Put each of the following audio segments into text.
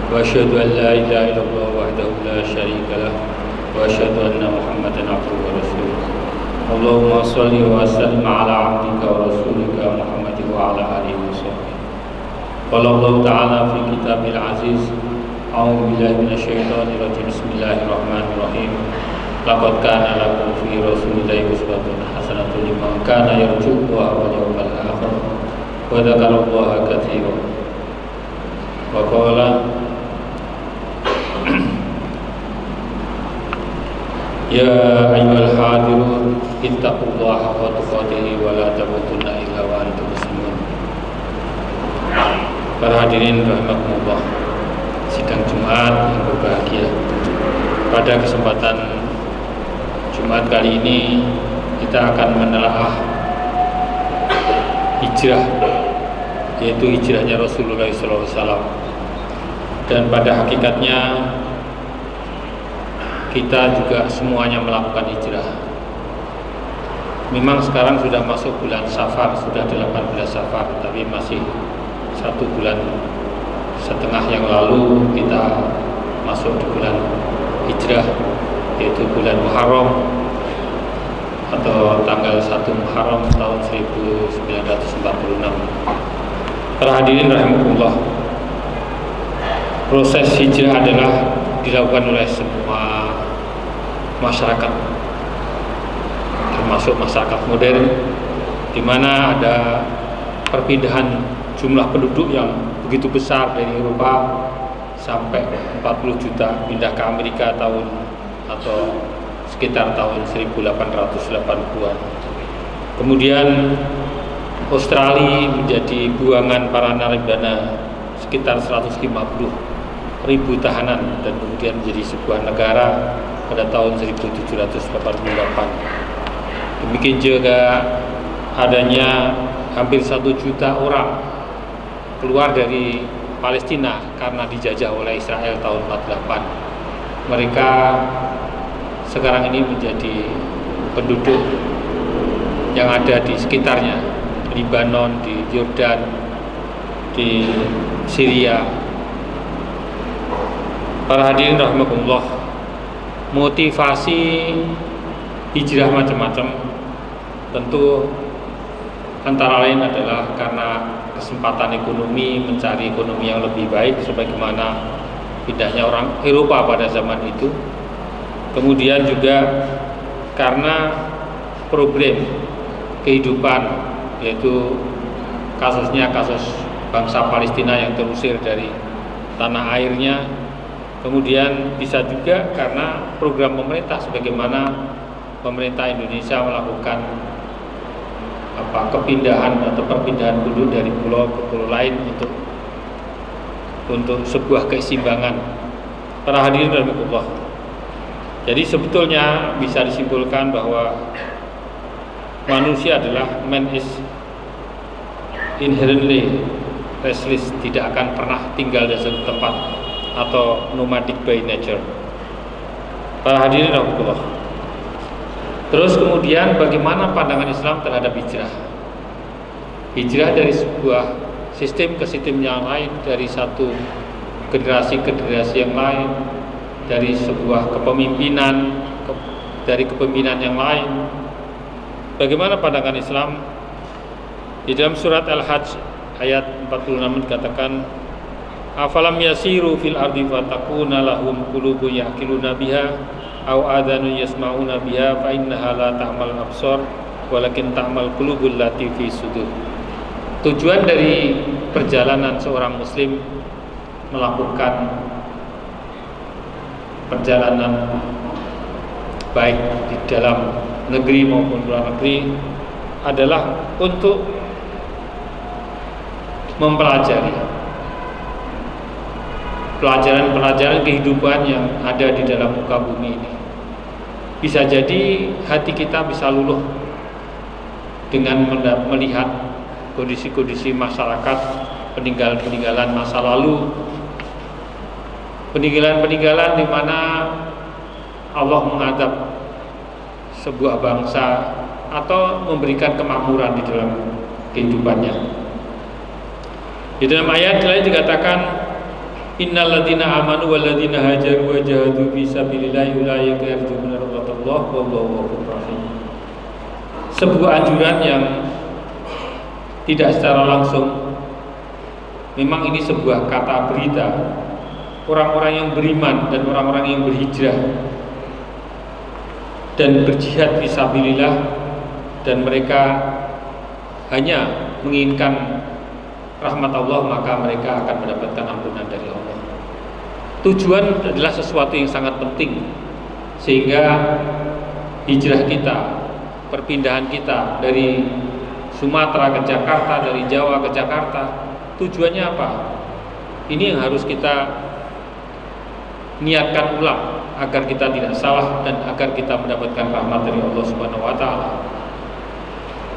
وأشهد أن لا إله إلا الله وحده لا شريك له وأشهد أن محمدا عبده ورسوله اللهم صل وسلم على عبدك ورسولك محمد وعلى آله وصحبه قال الله تعالى في كتابه العزيز أعوذ بالله من الشيطان الرجيم بسم الله الرحمن الرحيم لقد كان لكم في رسول الله أسوة حسنة لمن كان يرجو الله واليوم الآخر وذكر الله كثيرا وقال يا أيها الحاضرون اتقوا الله حق تقاته ولا تموتن إلا وأنتم مسلمون. Para hadirin rahimakumullah, sidang Jumat yang berbahagia. Pada kesempatan Jumat kali ini kita akan menelaah hijrah, yaitu hijrahnya Rasulullah SAW. Dan pada hakikatnya kita juga semuanya melakukan hijrah. Memang sekarang sudah masuk bulan Safar, sudah 18 Safar, tapi masih 1 bulan setengah yang lalu kita masuk di bulan hijrah, yaitu bulan Muharram atau tanggal 1 Muharram tahun 1946. Para hadirin rahimakumullah, proses hijrah adalah dilakukan oleh semua masyarakat, termasuk masyarakat modern, di mana ada perpindahan jumlah penduduk yang begitu besar dari Eropa sampai 40 juta pindah ke Amerika atau sekitar tahun 1880-an. Kemudian Australia menjadi buangan para narapidana sekitar 150.000 tahanan dan kemudian menjadi sebuah negara pada tahun 1788. Demikian juga adanya hampir 1 juta orang keluar dari Palestina karena dijajah oleh Israel tahun 48. Mereka sekarang ini menjadi penduduk yang ada di sekitarnya, Lebanon, di Yordan, di Syria. Para hadirin rahimakumullah, motivasi hijrah macam-macam. Tentu antara lain adalah karena kesempatan ekonomi, mencari ekonomi yang lebih baik sebagaimana pindahnya orang Eropa pada zaman itu. Kemudian juga karena problem kehidupan, yaitu kasus bangsa Palestina yang terusir dari tanah airnya. Kemudian bisa juga karena program pemerintah, sebagaimana pemerintah Indonesia melakukan kepindahan atau perpindahan penduduk dari pulau ke pulau lain untuk sebuah keseimbangan. Para hadirin rahimakumullah, jadi sebetulnya bisa disimpulkan bahwa manusia adalah man is inherently restless, tidak akan pernah tinggal di satu tempat, atau nomadic by nature. Para hadirin rahimakumullah, terus kemudian bagaimana pandangan Islam terhadap hijrah? Hijrah dari sebuah sistem ke sistem yang lain, dari satu generasi ke generasi yang lain, dari sebuah kepemimpinan dari kepemimpinan yang lain. Bagaimana pandangan Islam? Di dalam surat Al-Hajj ayat 46 dikatakan, afalam yasiru fil ardi fatakuna lahum qulubun yaqiluna biha aw adhanun yasma'una biha fa innaha la ta'mal absar walakin ta'mal qulubul lati fi sudur. Tujuan dari perjalanan seorang muslim melakukan perjalanan baik di dalam negeri maupun luar negeri adalah untuk mempelajari pelajaran kehidupan yang ada di dalam muka bumi ini. Bisa jadi hati kita bisa luluh dengan melihat kondisi-kondisi masyarakat, peninggalan masa lalu, peninggalan di mana Allah mengadab sebuah bangsa atau memberikan kemakmuran di dalam kehidupannya. Di dalam ayat lain dikatakan Innal ladzina amanu wal ladzina hajaru wa jahadu fi sabilillahi ulaika yarjuna rahmatallah wallahu ghafurur rahim. Sebuah anjuran yang tidak secara langsung, memang ini sebuah kata berita. Orang-orang yang beriman dan orang-orang yang berhijrah dan berjihad fi sabilillah, dan mereka hanya menginginkan rahmat Allah, maka mereka akan mendapatkan ampunan dari Allah. Tujuan adalah sesuatu yang sangat penting, sehingga hijrah kita, perpindahan kita dari Sumatera ke Jakarta, dari Jawa ke Jakarta, tujuannya apa? Ini yang harus kita niatkan ulang agar kita tidak salah dan agar kita mendapatkan rahmat dari Allah Subhanahu wa taala.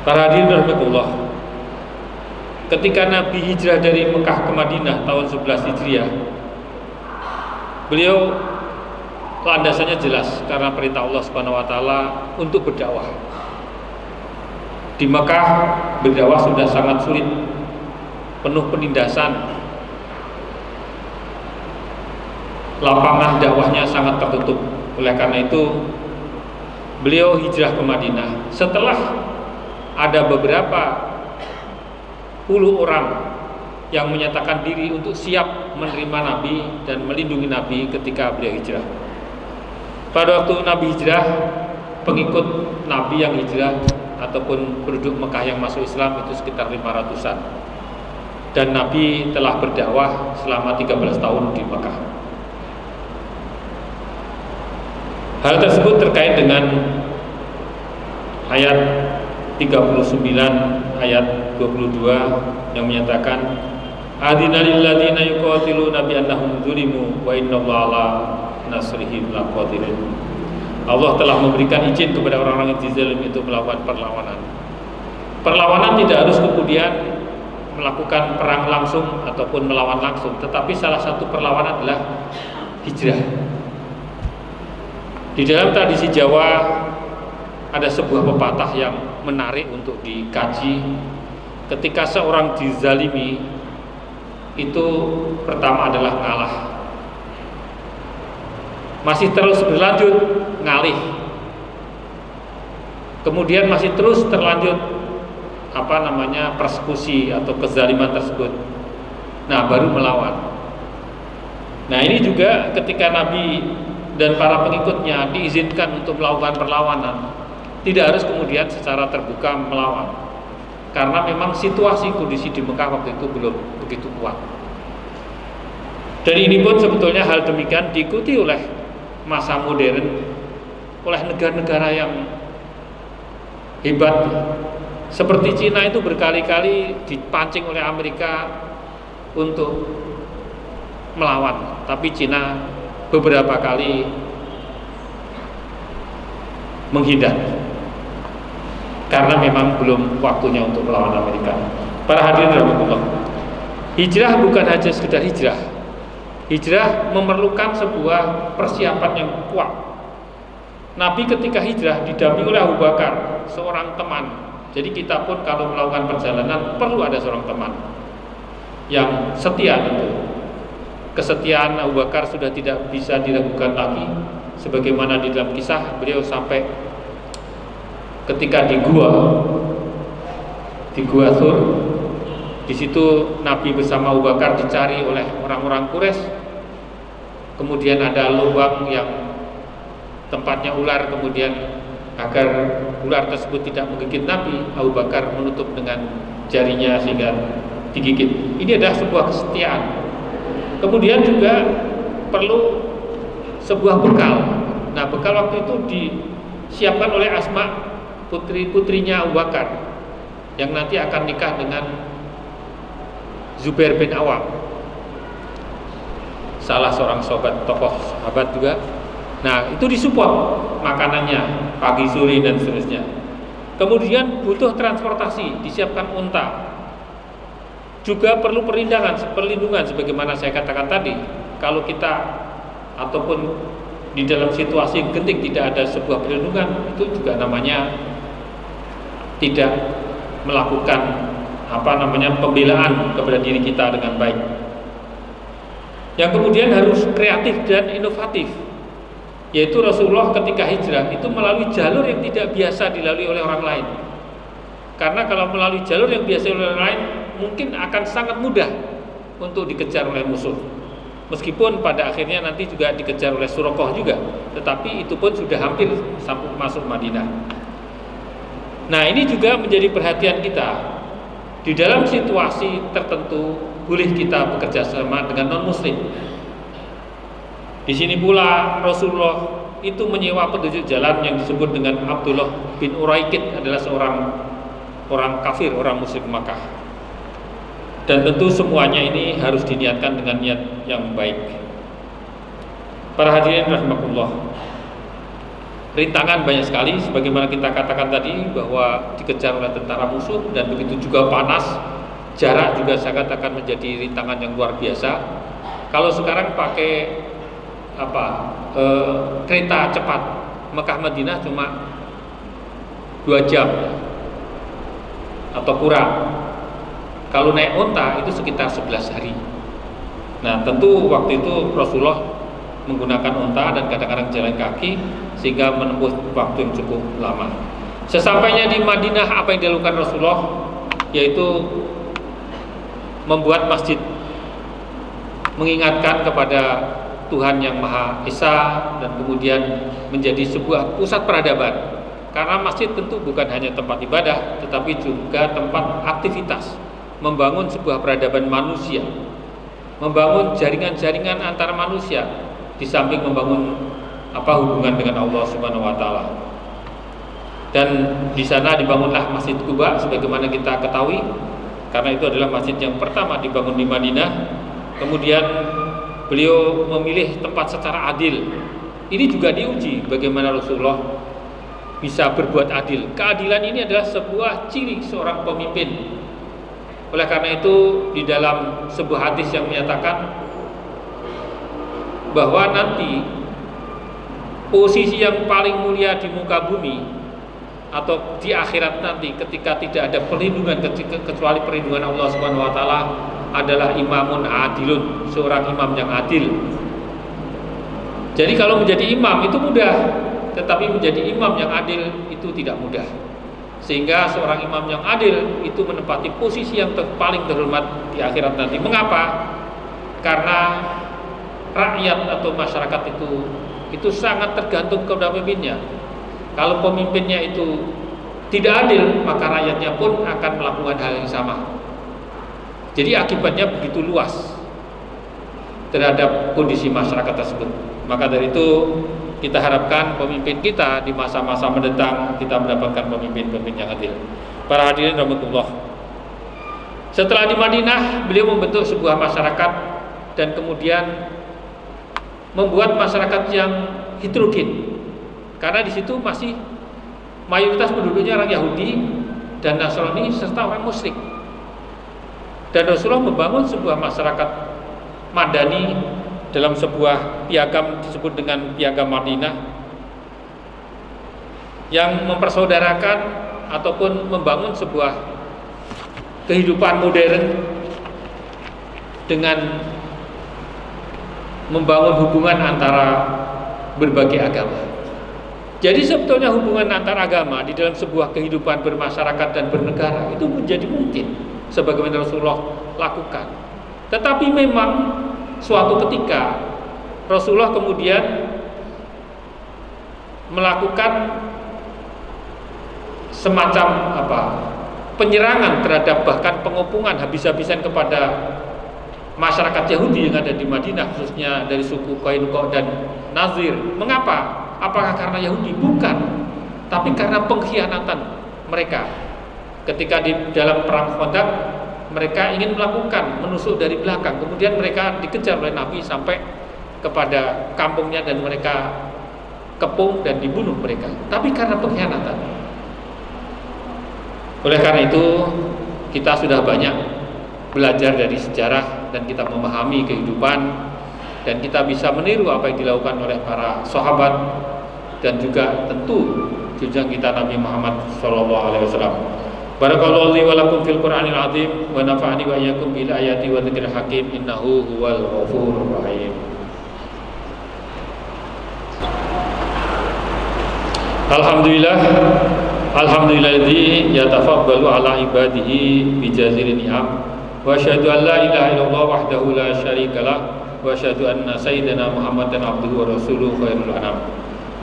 Para hadirin rahimakumullah, ketika Nabi hijrah dari Mekah ke Madinah tahun 11 Hijriah, beliau landasannya jelas karena perintah Allah Subhanahu wa taala untuk berdakwah. Di Mekah berdakwah sudah sangat sulit, penuh penindasan. Lapangan dakwahnya sangat tertutup. Oleh karena itu beliau hijrah ke Madinah. Setelah ada beberapa puluh orang yang menyatakan diri untuk siap menerima Nabi dan melindungi Nabi ketika beliau hijrah. Pada waktu Nabi hijrah, pengikut Nabi yang hijrah ataupun penduduk Mekah yang masuk Islam itu sekitar 500-an. Dan Nabi telah berdakwah selama 13 tahun di Mekah. Hal tersebut terkait dengan ayat 39 ayat 22 yang menyatakan adina lil ladzina yuqatiluna bi annahum zulimu wa innallaha ala nasrihim laqadirun. Allah telah memberikan izin kepada orang-orang yang dizalimi itu melakukan perlawanan. Perlawanan tidak harus kemudian melakukan perang langsung ataupun melawan langsung, tetapi salah satu perlawanan adalah hijrah. Di dalam tradisi Jawa ada sebuah pepatah yang menarik untuk dikaji. Ketika seorang dizalimi, itu pertama adalah ngalah, masih terus berlanjut ngalih, kemudian masih terus terlanjut persekusi atau kezaliman tersebut, nah baru melawan. Nah ini juga ketika Nabi dan para pengikutnya diizinkan untuk melakukan perlawanan, tidak harus kemudian secara terbuka melawan, karena memang situasi kondisi di Mekah waktu itu belum begitu kuat. Dan ini pun sebetulnya hal demikian diikuti oleh masa modern, oleh negara-negara yang hebat. Seperti Cina itu berkali-kali dipancing oleh Amerika untuk melawan, tapi Cina beberapa kali menghindar karena memang belum waktunya untuk melawan Amerika. Para hadirin rahimakumullah, hijrah bukan hanya sekedar hijrah. Hijrah memerlukan sebuah persiapan yang kuat. Nabi ketika hijrah didampingi oleh Abu Bakar, seorang teman. Jadi kita pun kalau melakukan perjalanan perlu ada seorang teman yang setia tentu. Kesetiaan Abu Bakar sudah tidak bisa diragukan lagi, sebagaimana di dalam kisah beliau sampai ketika di gua Thur, di situ Nabi bersama Abu Bakar dicari oleh orang-orang Quraisy. Kemudian ada lubang yang tempatnya ular, kemudian agar ular tersebut tidak menggigit Nabi, Abu Bakar menutup dengan jarinya sehingga digigit. Ini adalah sebuah kesetiaan. Kemudian juga perlu sebuah bekal. Nah, bekal waktu itu disiapkan oleh Asma, putrinya Abu Bakar, yang nanti akan nikah dengan Zubair bin Awam, salah seorang tokoh sahabat juga. Nah, itu disupport makanannya pagi, sore dan seterusnya. Kemudian butuh transportasi, disiapkan unta. Juga perlu perlindungan sebagaimana saya katakan tadi. Kalau kita ataupun di dalam situasi genting tidak ada sebuah perlindungan, itu juga namanya tidak melakukan pembelaan kepada diri kita dengan baik. yang kemudian harus kreatif dan inovatif, yaitu Rasulullah ketika hijrah itu melalui jalur yang tidak biasa dilalui oleh orang lain. Karena kalau melalui jalur yang biasa oleh orang lain mungkin akan sangat mudah untuk dikejar oleh musuh. Meskipun pada akhirnya nanti juga dikejar oleh Suraqah juga, tetapi itu pun sudah hampir sampai masuk Madinah. Nah, ini juga menjadi perhatian kita. Di dalam situasi tertentu boleh kita bekerja sama dengan non-muslim. Di sini pula Rasulullah itu menyewa petunjuk jalan yang disebut dengan Abdullah bin Uraikid, adalah seorang orang kafir, orang musyrik Makkah. Dan tentu semuanya ini harus diniatkan dengan niat yang baik. Para hadirin rahimakumullah, rintangan banyak sekali, sebagaimana kita katakan tadi bahwa dikejar oleh tentara musuh dan begitu juga panas, jarak juga sangat akan menjadi rintangan yang luar biasa. Kalau sekarang pakai kereta cepat Mekah Madinah cuma 2 jam atau kurang. Kalau naik unta itu sekitar 11 hari. Nah, tentu waktu itu Rasulullah menggunakan unta dan kadang-kadang jalan kaki sehingga menempuh waktu yang cukup lama. Sesampainya di Madinah, apa yang dilakukan Rasulullah yaitu membuat masjid, mengingatkan kepada Tuhan yang Maha Esa, dan kemudian menjadi sebuah pusat peradaban. Karena masjid tentu bukan hanya tempat ibadah, tetapi juga tempat aktivitas, membangun sebuah peradaban manusia, membangun jaringan-jaringan antar manusia, di samping membangun hubungan dengan Allah Subhanahu wa taala. Dan di sana dibangunlah Masjid Quba sebagaimana kita ketahui, karena itu adalah masjid yang pertama dibangun di Madinah. Kemudian beliau memilih tempat secara adil. Ini juga diuji bagaimana Rasulullah bisa berbuat adil. Keadilan ini adalah sebuah ciri seorang pemimpin. Oleh karena itu di dalam sebuah hadis yang menyatakan bahwa nanti posisi yang paling mulia di muka bumi atau di akhirat nanti ketika tidak ada perlindungan kecuali perlindungan Allah Subhanahu wa taala adalah imamun adilun, seorang imam yang adil. Jadi kalau menjadi imam itu mudah, tetapi menjadi imam yang adil itu tidak mudah. Sehingga seorang imam yang adil itu menempati posisi yang paling terhormat di akhirat nanti. Mengapa? Karena rakyat atau masyarakat itu sangat tergantung kepada pemimpinnya. Kalau pemimpinnya itu tidak adil, maka rakyatnya pun akan melakukan hal yang sama. Jadi akibatnya begitu luas terhadap kondisi masyarakat tersebut. Maka dari itu kita harapkan pemimpin kita di masa-masa mendatang kita mendapatkan pemimpin-pemimpin yang adil. Para hadirin rahimakumullah. Setelah di Madinah, beliau membentuk sebuah masyarakat dan kemudian membuat masyarakat yang heterogen. Karena di situ masih mayoritas penduduknya orang Yahudi dan Nasrani serta orang musyrik. Dan Rasulullah membangun sebuah masyarakat madani dalam sebuah piagam disebut dengan Piagam Madinah yang mempersaudarakan ataupun membangun sebuah kehidupan modern dengan membangun hubungan antara berbagai agama. Jadi sebetulnya hubungan antar agama di dalam sebuah kehidupan bermasyarakat dan bernegara itu menjadi mungkin sebagaimana Rasulullah lakukan. Tetapi memang suatu ketika Rasulullah kemudian melakukan semacam penyerangan terhadap bahkan pengepungan habis-habisan kepada masyarakat Yahudi yang ada di Madinah, khususnya dari suku Qainuqa dan Nazir. Mengapa? Apakah karena Yahudi? Bukan, tapi karena pengkhianatan mereka. Ketika di dalam perang Khandaq, mereka ingin melakukan menusuk dari belakang, kemudian mereka dikejar oleh Nabi sampai kepada kampungnya dan mereka kepung dan dibunuh mereka. Tapi karena pengkhianatan. Oleh karena itu kita sudah banyak belajar dari sejarah dan kita memahami kehidupan dan kita bisa meniru apa yang dilakukan oleh para sahabat dan juga tentu junjungan kita Nabi Muhammad SAW. Barakallahu li wa lakum fil Qur'anil azim wa nafa'ani wa iyyakum bil ayati wa dzikril hakim innahu huwal ghafurur rahim. Alhamdulilladzi yatafaddalu ala ibadihi bi jazilin ni'am wa asyhadu an la ilaha illallah wahdahu la syarikalah wa asyhadu anna sayyidina Muhammadan abduhu wa rasuluhu khairul anam.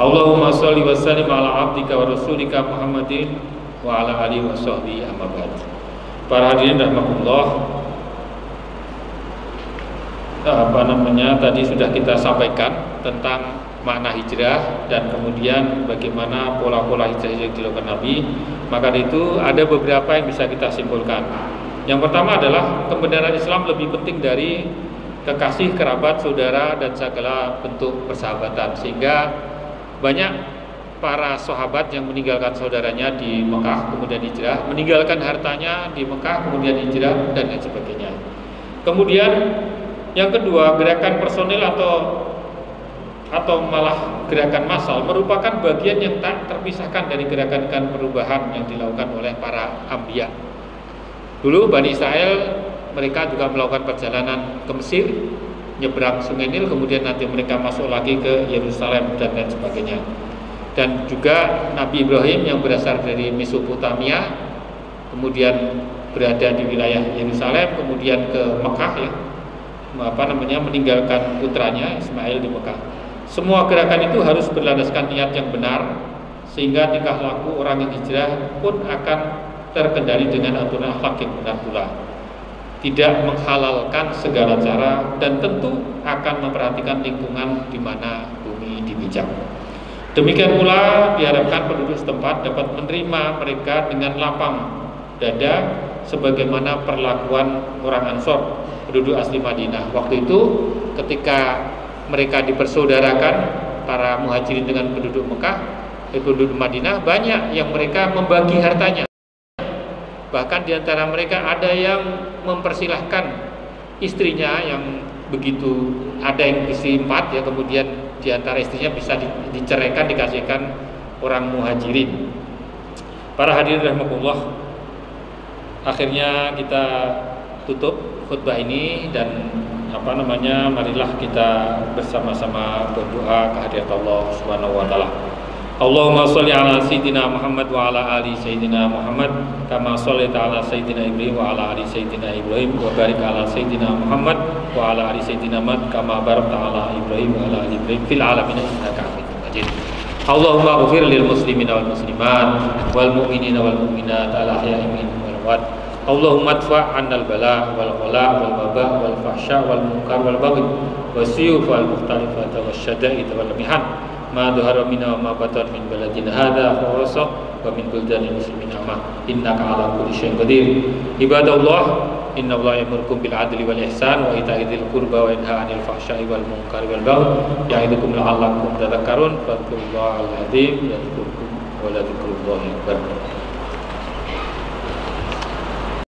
Allahumma shalli wa sallim ala abdika wa rasulika Muhammadin wa ala alihi wa sahbihi amma ba'd. Para hadirin rahimakumullah, tadi sudah kita sampaikan tentang makna hijrah dan kemudian bagaimana pola-pola hijrah yang dilakukan Nabi. Maka itu ada beberapa yang bisa kita simpulkan. Yang pertama adalah kebenaran Islam lebih penting dari kekasih, kerabat, saudara dan segala bentuk persahabatan, sehingga banyak para sahabat yang meninggalkan saudaranya di Mekah kemudian hijrah, meninggalkan hartanya di Mekah kemudian hijrah dan lain sebagainya. Kemudian yang kedua, gerakan personil atau malah gerakan massal merupakan bagian yang tak terpisahkan dari gerakan perubahan yang dilakukan oleh para anbiya. Dulu Bani Israel mereka juga melakukan perjalanan ke Mesir, nyebrang Sungai Nil, kemudian nanti mereka masuk lagi ke Yerusalem dan lain sebagainya. Dan juga Nabi Ibrahim yang berasal dari Mesopotamia, kemudian berada di wilayah Yerusalem, kemudian ke Mekah ya, meninggalkan putranya Ismail di Mekah. Semua gerakan itu harus berlandaskan niat yang benar, sehingga tingkah laku orang yang hijrah pun akan terkendali dengan aturan akhlak yang benar pula. Tidak menghalalkan segala cara dan tentu akan memperhatikan lingkungan di mana bumi dipijak. Demikian pula diharapkan penduduk setempat dapat menerima mereka dengan lapang dada sebagaimana perlakuan orang Ansor, penduduk asli Madinah. Waktu itu ketika mereka dipersaudarakan para muhajirin dengan penduduk Mekah, penduduk Madinah, banyak yang mereka membagi hartanya. Bahkan diantara mereka ada yang mempersilahkan istrinya yang begitu, ada yang istri 4 ya, kemudian diantara istrinya bisa diceraikan, dikasihkan orang muhajirin. Para hadirin rahimakumullah, akhirnya kita tutup khutbah ini dan marilah kita bersama-sama berdoa kehadirat Allah Subhanahu wa taala. Allahumma sholli ala sayyidina Muhammad wa ala ali sayyidina Muhammad kama shallaita ala sayyidina Ibrahim wa ala ali sayyidina Ibrahim wa barik ala sayyidina Muhammad wa ala ali sayyidina Muhammad kama barakta ala Ibrahim wa ala ali Ibrahim fil alamin innaka Hamidum Majid. Allahumma ighfir lil muslimina wal muslimat wal mu'minina wal mu'minat al ahya'i minhum wal amwat. Allahumma adfa' 'annal bala wal ghala wal waba wal fahsya wal munkar wal baghi wasyuf wal mukhtalifat wasyada'id wal mihan ma dhahara minna wa ma batan min baladina hadza khawasa wa min buldanil muslimin amma innaka ala kulli syai'in qadir. Ibadallah, innallaha ya'murukum bil 'adli wal ihsan wa ita'i dzil qurba wa yanha 'anil fahsya'i wal munkari wal baghi ya'idukum la'allakum tadhakkarun fadhkurullahal 'azim yadhkurkum wa la dzikrullahi akbar.